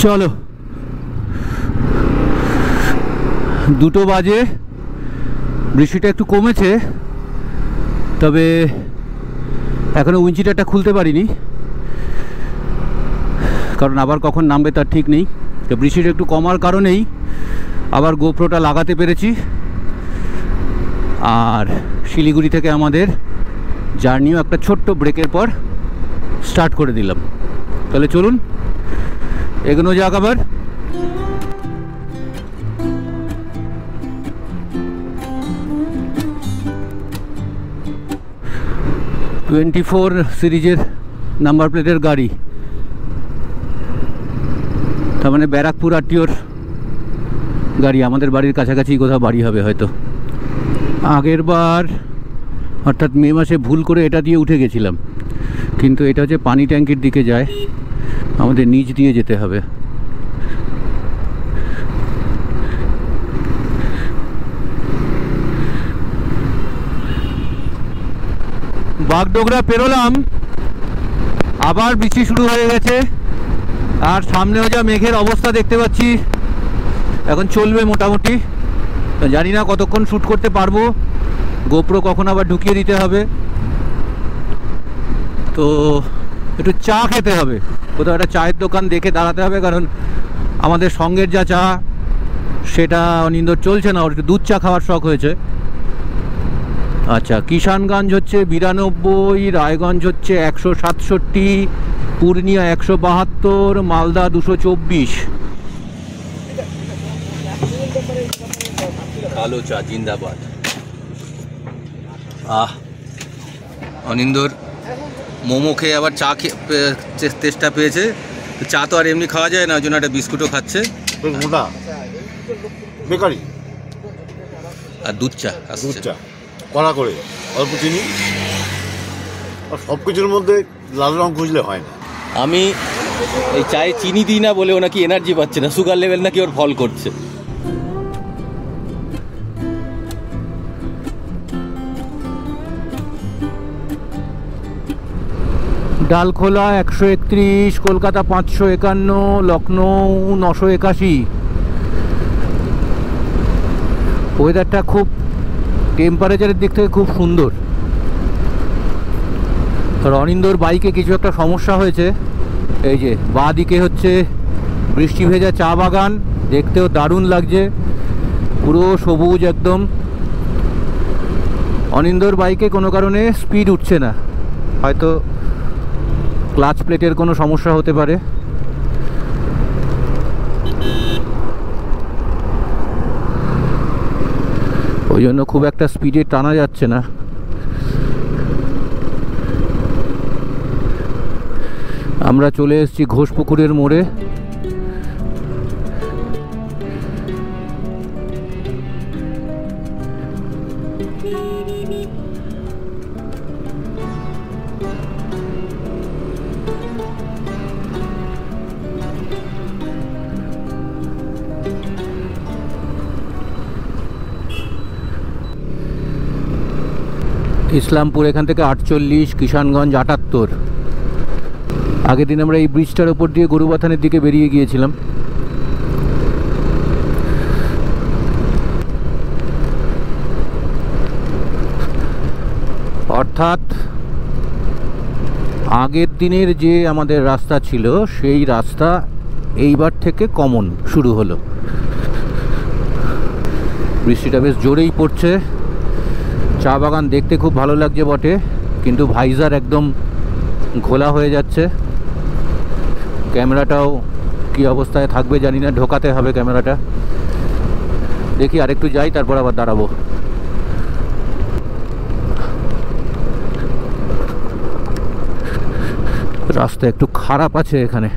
চলো 2টো বাজে, বৃষ্টিটা একটু কমেছে, তবে এখনো উইঞ্চিটারটা খুলতে পারিনি, কারণ আবার কখন নামবে তার ঠিক নেই। তো বৃষ্টিটা একটু কমার কারণেই আবার গোপ্রোটা লাগাতে পেরেছি, আর শিলিগুড়ি থেকে আমাদের জার্নিও একটা ছোট্ট ব্রেকের পর স্টার্ট করে দিলাম। তাহলে চলুন এগোনো যাক। আবার '24 সিরিজের নাম্বার প্লেটের গাড়ি, তার মানে ব্যারাকপুর আরটিওর গাড়ি। আমাদের বাড়ির কাছাকাছি কোথাও বাড়ি হবে হয়তো। আগের বার অর্থাৎ মে মাসে ভুল করে এটা দিয়ে উঠে গেছিলাম, কিন্তু এটা হচ্ছে পানি ট্যাঙ্কির দিকে যায়, আমাদের নিচ দিয়ে যেতে হবে। বাগডোগরা পেরোলাম, আবার বৃষ্টি শুরু হয়ে গেছে, আর সামনেও যা মেঘের অবস্থা দেখতে পাচ্ছি, এখন চলবে মোটামুটি। জানি না কতক্ষণ শ্যুট করতে পারবো, গোপ্রো কখন আবার ঢুকিয়ে দিতে হবে। তো একটু চা খেতে হবে, কোথাও একটা চায়ের দোকান দেখে দাঁড়াতে হবে, কারণ আমাদের সঙ্গের যা চা সেটা অনিন্দর চলছে না, ওর একটু দুধ চা খাওয়ার শখ হয়েছে। আচ্ছা, কিষানগঞ্জ হচ্ছে 92, রায়গঞ্জ হচ্ছে 167, পূর্ণিয়া 172, মালদা 224। কালো চা জিন্দাবাদ। অনিন্দর মোমো খেয়ে আবার চা চেষ্টা পেয়েছে। চা তো আর এমনি খাওয়া যায় না, ওই জন্য একটা বিস্কুটও খাচ্ছে, বেকারি আর দুধ চা। কড়া করে অল্প চিনি, আর সব কিছুর মধ্যে লাল রং খুঁজলে হয় না। আমি এই চায়ে চিনি দিই না বলে ও নাকি এনার্জি পাচ্ছে না, সুগার লেভেল নাকি ওর ফল করছে। ডালখোলা 131, কলকাতা 551, লখনৌ 981। ওয়েদারটা খুব, টেম্পারেচারের দিক থেকে খুব সুন্দর। আর অনিন্দর বাইকে কিছু একটা সমস্যা হয়েছে, এই যে বাঁ দিকে হচ্ছে বৃষ্টি ভেজা চা বাগান, দেখতেও দারুণ লাগছে, পুরো সবুজ একদম। অনিন্দর বাইকে কোনো কারণে স্পিড উঠছে না, হয়তো ক্লাচ প্লেটের কোনো সমস্যা হতে পারে। ওই জন্য খুব একটা স্পিডে টানা যাচ্ছে না। আমরা চলে এসেছি ঘোষপুকুরের মোড়ে। ইসলামপুর এখান থেকে 48, কিষানগঞ্জ 78। আগের দিন আমরা এই ব্রিজটার ওপর দিয়ে গরুবাথানের দিকে বেরিয়ে গিয়েছিলাম। অর্থাৎ আগের দিনের যে আমাদের রাস্তা ছিল সেই রাস্তা এইবার থেকে কমন শুরু হলো। বৃষ্টিটা বেশ জোরেই পড়ছে। চা বাগান দেখতে খুব ভালো লাগছে বটে, কিন্তু ভাইজার একদম ঘোলা হয়ে যাচ্ছে। ক্যামেরাটাও কি অবস্থায় থাকবে জানি না, ঢোকাতে হবে ক্যামেরাটা। দেখি আরেকটু যাই, তারপর আবার দাঁড়াবো। রাস্তা একটু খারাপ আছে এখানে,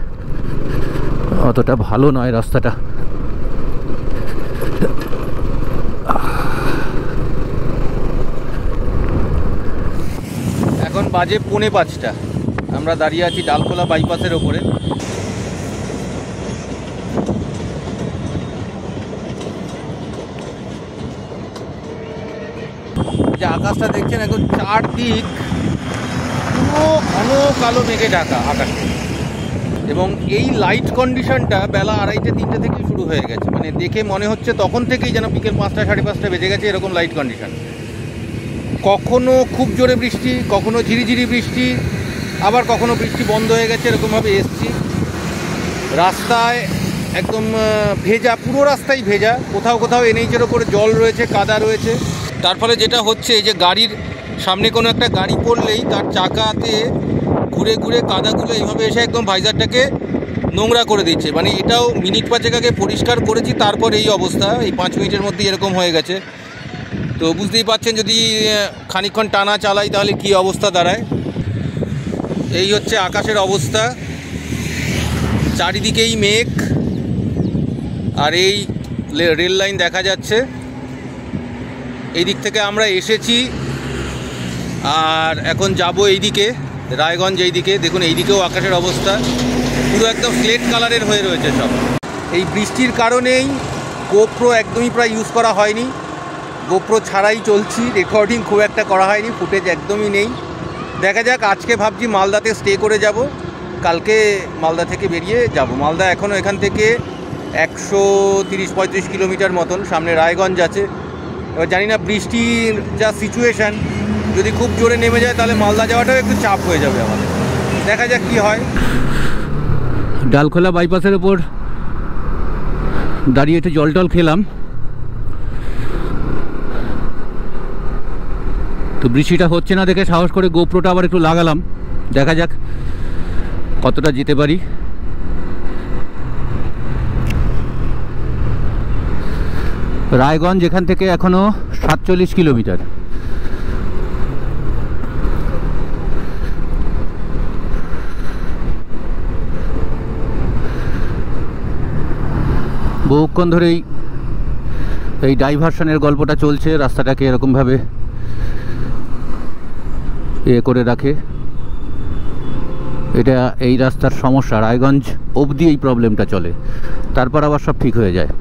অতটা ভালো নয় রাস্তাটা। এখন বাজে 4:45, আমরা দাঁড়িয়ে আছি ডালখোলা বাইপাসের ওপরে। যে আকাশটা দেখছেন এখন চারদিক পুরো ঘন কালো মেঘে ঢাকা আকাশটা, এবং এই লাইট কন্ডিশনটা বেলা 2:30-3টে থেকেই শুরু হয়ে গেছে, মানে দেখে মনে হচ্ছে তখন থেকেই যেন বিকেল 5টা 5:30 বেজে গেছে, এরকম লাইট কন্ডিশন। কখনো খুব জোরে বৃষ্টি, কখনো ঝিরিঝিরি বৃষ্টি, আবার কখনো বৃষ্টি বন্ধ হয়ে গেছে, এরকমভাবে এসছি। রাস্তায় একদম ভেজা, পুরো রাস্তাই ভেজা, কোথাও কোথাও এনএইচের ওপরে জল রয়েছে, কাদা রয়েছে। তার ফলে যেটা হচ্ছে, এই যে গাড়ির সামনে কোনো একটা গাড়ি পড়লেই তার চাকাতে ঘুরে ঘুরে কাদাগুলো এইভাবে এসে একদম ভাইজারটাকে নোংরা করে দিচ্ছে। মানে এটাও মিনিট 5 আগে পরিষ্কার করেছি, তারপর এই অবস্থা, এই 5 মিনিটের মধ্যে এরকম হয়ে গেছে। তো বুঝতেই পারছেন যদি খানিকক্ষণ টানা চালাই তাহলে কি অবস্থা দাঁড়ায়। এই হচ্ছে আকাশের অবস্থা, চারিদিকেই মেঘ, আর এই রেল লাইন দেখা যাচ্ছে। এই দিক থেকে আমরা এসেছি আর এখন যাব এইদিকে, রায়গঞ্জ। এইদিকে দেখুন, এইদিকেও আকাশের অবস্থা পুরো একদম স্লেট কালারের হয়ে রয়েছে সব। এই বৃষ্টির কারণেই গোপ্রো একদমই প্রায় ইউজ করা হয়নি, গোপ্রো ছাড়াই চলছি, রেকর্ডিং খুব একটা করা হয়নি, ফুটেজ একদমই নেই। দেখা যাক, আজকে ভাবছি মালদাতে স্টে করে যাব, কালকে মালদা থেকে বেরিয়ে যাব। মালদা এখনও এখান থেকে 130-35 কিলোমিটার মতন, সামনে রায়গঞ্জ আছে। এবার জানি না বৃষ্টির যা সিচুয়েশান, যদি খুব জোরে নেমে যায় তাহলে মালদা যাওয়াটাও একটু চাপ হয়ে যাবে আমাদের। দেখা যাক কি হয়। ডালখোলা বাইপাসের ওপর দাঁড়িয়ে একটু জল টল খেলাম। তো বৃষ্টিটা হচ্ছে না দেখে সাহস করে গোপ্রোটা আবার একটু লাগালাম, দেখা যাক কতটা যেতে পারি। রায়গঞ্জ এখান থেকে এখনও 47 কিলোমিটার। বহুক্ষণ ধরেই এই ডাইভারশনের গল্পটা চলছে, রাস্তাটাকে এরকমভাবে করে রাখে। এটা এই রাস্তার সমস্যা, রায়গঞ্জ অবধি এই প্রবলেমটা চলে, তারপর আবার সব ঠিক হয়ে যায়।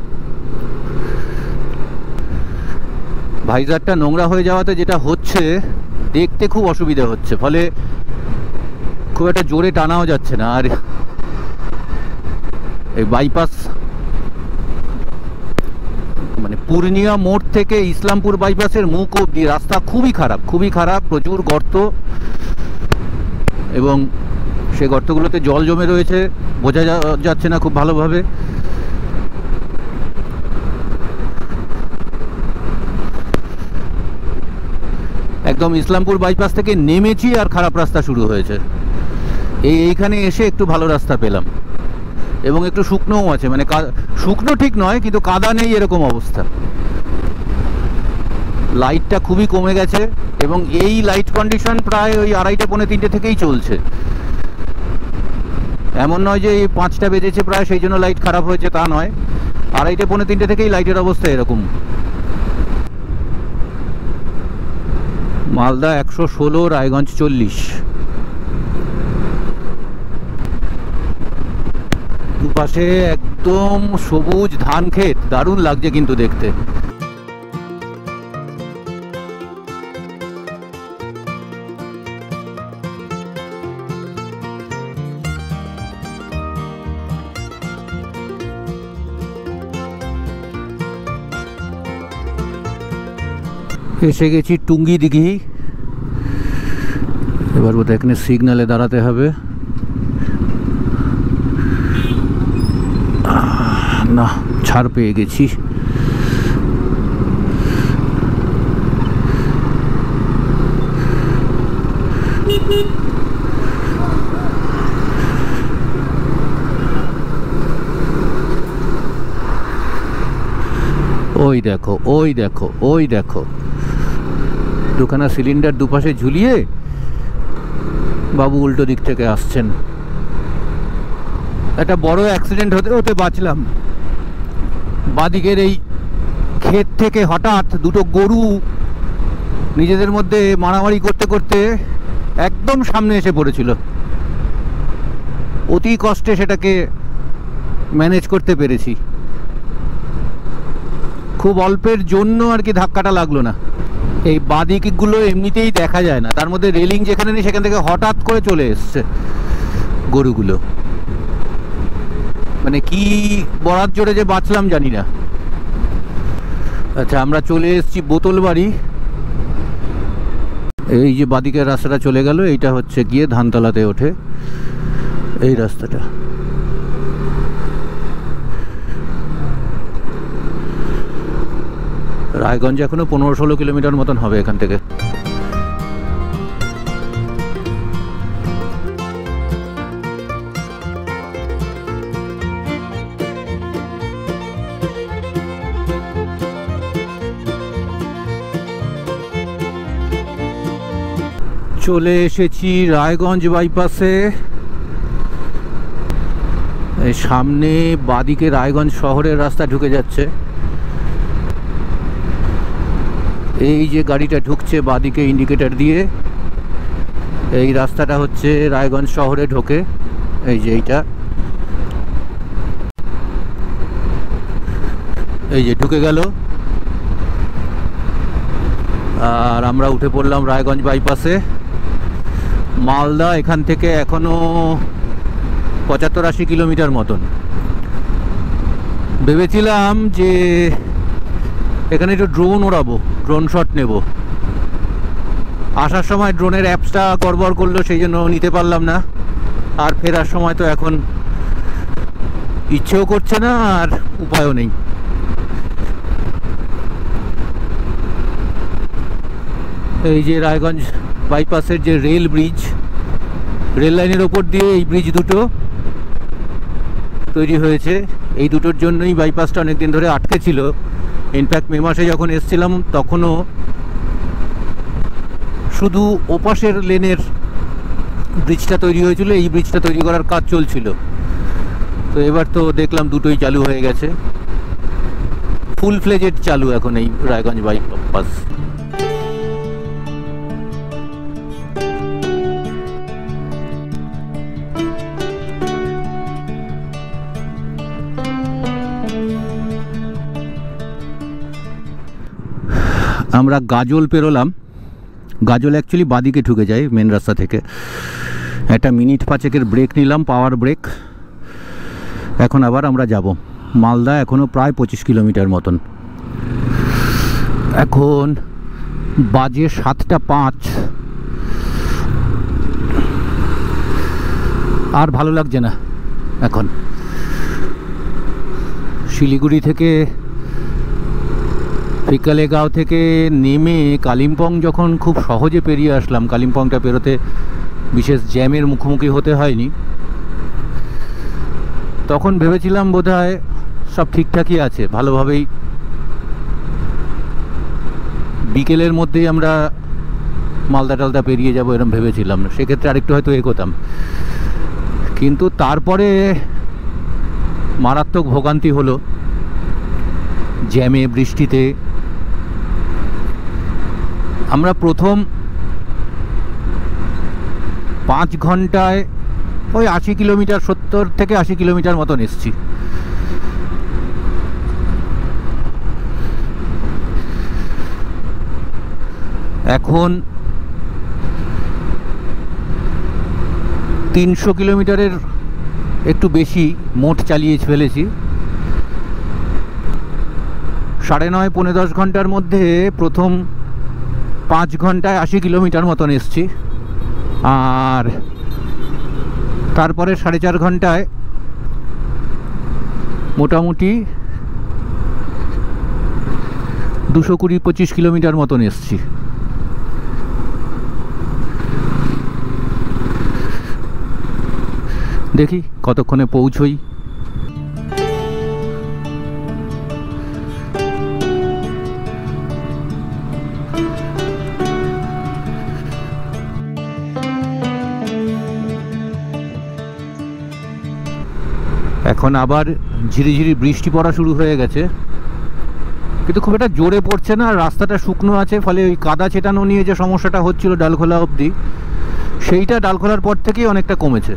ভাইজারটা নোংরা হয়ে যাওয়াতে যেটা হচ্ছে, দেখতে খুব অসুবিধা হচ্ছে, ফলে খুব একটা জোরে টানাও যাচ্ছে না। আর এই বাইপাস মানে পূর্ণিয়া মোড় থেকে ইসলামপুর বাইপাসের মুখ অবধি রাস্তা খুবই খারাপ, খুবই খারাপ, প্রচুর গর্ত, এবং সে গর্তগুলোতে জল জমে রয়েছে, বোঝা যাচ্ছে না খুব ভালোভাবে। একদম ইসলামপুর বাইপাস থেকে নেমেছি আর খারাপ রাস্তা শুরু হয়েছে। এইখানে এসে একটু ভালো রাস্তা পেলাম, এবং একটু শুকনোও আছে, মানে শুকনো ঠিক নয় কিন্তু কাদা নেই, এরকম অবস্থা। লাইটটা খুবই কমে গেছে, এবং এই লাইট কন্ডিশন প্রায় ওই 2:30-3টে থেকেই চলছে। এমন নয় যে এই 5টা বেজেছে প্রায় সেই জন্য লাইট খারাপ হয়েছে, তা নয়। 2:30-3টে থেকেই লাইটের অবস্থা এরকম। মালদা 116, রায়গঞ্জ 40। দুপাশে একদম সবুজ ধান ক্ষেত, দারুণ লাগছে কিন্তু দেখতে। এসে গেছি টুঙ্গি দিঘি। এবার বোধহয় এখানে সিগন্যালে দাঁড়াতে হবে। না, ছাড় পেয়ে গেছি। ওই দেখো, ওই দেখো, ওই দেখো, দুখানা সিলিন্ডার দুপাশে ঝুলিয়ে বাবু উল্টো দিক থেকে আসছেন। একটা বড় অ্যাক্সিডেন্ট হতে হতে বাঁচলাম। বাদিকের এই ক্ষেত থেকে হঠাৎ দুটো গরু নিজেদের মধ্যে মারামারি করতে করতে একদম সামনে এসে পড়েছিল। অতি কষ্টে সেটাকে ম্যানেজ করতে পেরেছি, খুব অল্পের জন্য আর কি ধাক্কাটা লাগলো না। এই বাদিকগুলো এমনিতেই দেখা যায় না, তার মধ্যে রেলিং যেখানে নেই সেখান থেকে হঠাৎ করে চলে এসছে গরুগুলো। মানে কি বরাত জোরে যে বাঁচলাম জানি না। আচ্ছা, আমরা চলে এসেছি বোতলবাড়ি। এই যে বাদিকের রাস্তাটা চলে গেল, এইটা হচ্ছে গিয়ে ধানতলাতে ওঠে এই রাস্তাটা। রায়গঞ্জ এখনো 15-16 কিলোমিটার মতন হবে এখান থেকে। চলে এসেছি রায়গঞ্জ বাইপাসে। এই সামনে বাদিকে রায়গঞ্জ শহরের রাস্তা ঢুকে যাচ্ছে। এই যে গাড়িটা ঢুকছে বাদিকে ইন্ডিকেটর দিয়ে, এই রাস্তাটা হচ্ছে রায়গঞ্জ শহরে ঢোকে। এই যে এইটা, এই যে ঢুকে গেল। আর আমরা উঠে পড়লাম রায়গঞ্জ বাইপাসে। মালদা এখান থেকে এখনো 75-80 কিলোমিটার মতন। ভেবেছিলাম যে এখানে একটু ড্রোন ওড়াবো, ড্রোন শট নেব। আসার সময় ড্রোনের অ্যাপসটা গড়বড় করলো, সেই জন্য নিতে পারলাম না। আর ফেরার সময় তো এখন ইচ্ছেও করছে না, আর উপায়ও নেই। এই যে রায়গঞ্জ বাইপাসের যে রেল ব্রিজ, রেল লাইনের ওপর দিয়ে এই ব্রিজ দুটো তৈরি হয়েছে। এই দুটোর জন্যই বাইপাসটা অনেকদিন ধরে আটকে ছিল। ইনফ্যাক্ট মে মাসে যখন এসেছিলাম তখনও শুধু ওপাশের লেনের ব্রিজটা তৈরি হয়েছিল, এই ব্রিজটা তৈরি করার কাজ চলছিল। তো এবার তো দেখলাম দুটোই চালু হয়ে গেছে, ফুল ফ্লেজেড চালু এখন এই রায়গঞ্জ বাইপাস। আমরা গাজল পেরোলাম। গাজল অ্যাকচুয়ালি বাদিকে ঢুকে যায় মেন রাস্তা থেকে। একটা মিনিট 5 ব্রেক নিলাম, পাওয়ার ব্রেক। এখন আবার আমরা যাব মালদা। এখনও প্রায় 25 কিলোমিটার মতন। এখন বাজে 7:05। আর ভালো লাগছে না এখন। শিলিগুড়ি থেকে, ফিকালেগাঁও থেকে নেমে কালিম্পং যখন খুব সহজে পেরিয়ে আসলাম, কালিম্পংটা পেরোতে বিশেষ জ্যামের মুখোমুখি হতে হয়নি, তখন ভেবেছিলাম বোধহয় সব ঠিকঠাকই আছে, ভালোভাবেই বিকেলের মধ্যেই আমরা মালদা টালদা পেরিয়ে যাব, এরকম ভেবেছিলাম। সেক্ষেত্রে আরেকটু হয়তো এগোতাম, কিন্তু তারপরে মারাত্মক ভোগান্তি হলো জ্যামে, বৃষ্টিতে। আমরা প্রথম 5 ঘন্টায় ওই 80 কিলোমিটার, 70 থেকে 80 কিলোমিটার মতন এসছি। এখন 300 কিলোমিটারের একটু বেশি মোট চালিয়ে ফেলেছি। 9:30 পৌনে 10 ঘন্টার মধ্যে প্রথম 5 ঘন্টায় 80 কিলোমিটার মতন এসছি। আর তারপরে 4.5 ঘন্টায় মোটামুটি 220-25 কিলোমিটার মতন এসছি। দেখি কতক্ষণে পৌঁছই। এখন আবার ঝিরিঝিরি বৃষ্টি পড়া শুরু হয়ে গেছে, কিন্তু খুব একটা জোরে পড়ছে না। রাস্তাটা শুকনো আছে, ফলে ওই কাদা ছেটানো নিয়ে যে সমস্যাটা হচ্ছিল ডালখোলা অবধি, সেইটা ডালখোলার পর থেকেই অনেকটা কমেছে।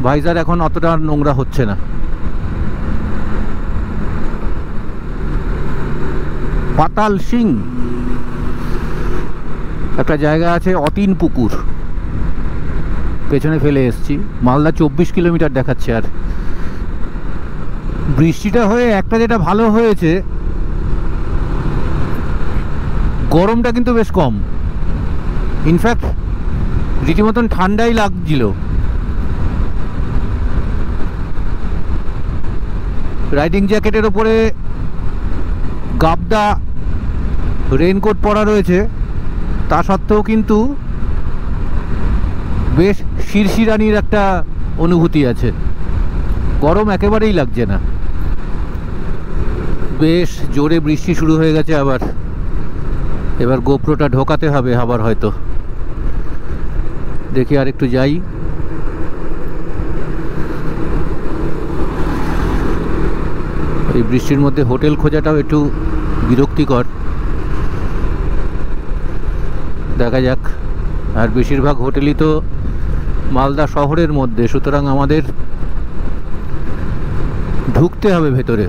ভাইজার এখন অতটা নোংরা হচ্ছে না। পাতাল সিং একটা জায়গা আছে, অতীন পুকুর, পেছনে ফেলে এসছি। মালদা 24 কিলোমিটার দেখাচ্ছে, আর বৃষ্টিটা হয়ে একটা যেটা ভালো হয়েছে, গরমটা কিন্তু বেশ কম। ইনফ্যাক্ট রীতিমতন ঠান্ডাই লাগছিল। রাইডিং জ্যাকেটের ওপরে গাবদা রেইনকোট পরা রয়েছে, তা সত্ত্বেও কিন্তু বেশ শিরশিরানির একটা অনুভূতি আছে। গরম একেবারেই লাগছে না। বেশ জোরে বৃষ্টি শুরু হয়ে গেছে আবার। এবার গোপ্রোটা ঢোকাতে হবে আবার হয়তো। দেখি আর একটু যাই। এই বৃষ্টির মধ্যে হোটেল খোঁজাটাও একটু বিরক্তিকর। দেখা যাক। আর বেশিরভাগ হোটেলই তো মালদা শহরের মধ্যে, সুতরাং আমাদের ঢুকতে হবে ভেতরে।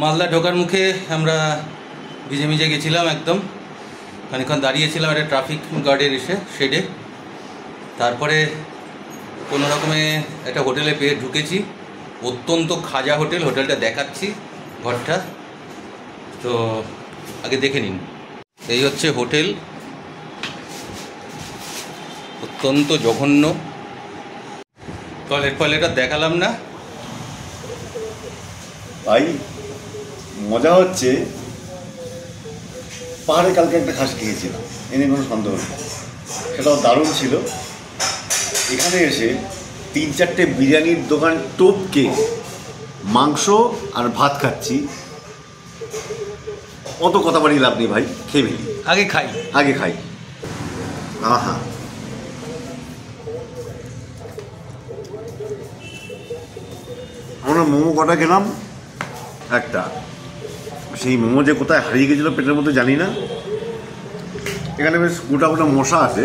মালদা ঢোকার মুখে আমরা ভিজে ভিজে গেছিলাম একদম। খানিকক্ষণ দাঁড়িয়েছিলাম একটা ট্রাফিক গার্ডের শেডে। তারপরে কোনো রকমে একটা হোটেলে পেয়ে ঢুকেছি। অত্যন্ত খাজা হোটেল। হোটেলটা দেখাচ্ছি, ঘরটা তো আগে দেখে নিন। এই হচ্ছে হোটেল। অত্যন্ত জঘন্য। টয়লেটটা দেখালাম না ভাই। মজা হচ্ছে, পাহাড়ে কালকে একটা খাস খেয়েছিলাম, এ নিয়ে কোনো সন্দেহ নেই, সেটাও দারুণ ছিল। এখানে এসে 3-4টে বিরিয়ানির দোকান টপকে মাংস আর ভাত খাচ্ছি। অত কথা বাড়ি লাভ নেই ভাই, খেয়ে ফেলি। আগে খাই। আহা, আমরা মোমো কটা খেলাম, একটা। সেই মোমো যে কোথায় হারিয়ে গেছিলো পেটের মধ্যে জানি না। এখানে বেশ গোটা গোটা মশা আছে,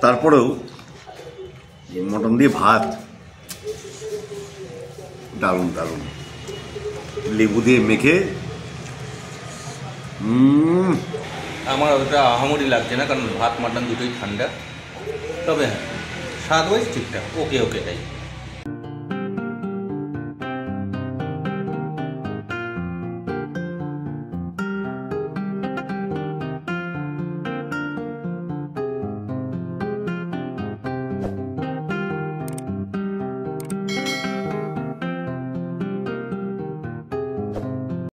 তারপরেও মটন দিয়ে ভাত দারুণ দারুণ, লেবু দিয়ে মেখে। আমার ওটা আহামরি লাগছে না, কারণ ভাত মাটন দুটোই ঠান্ডা। তবে হ্যাঁ, স্বাদ ওয়াইজ ঠিকঠাক। ওকে তাই।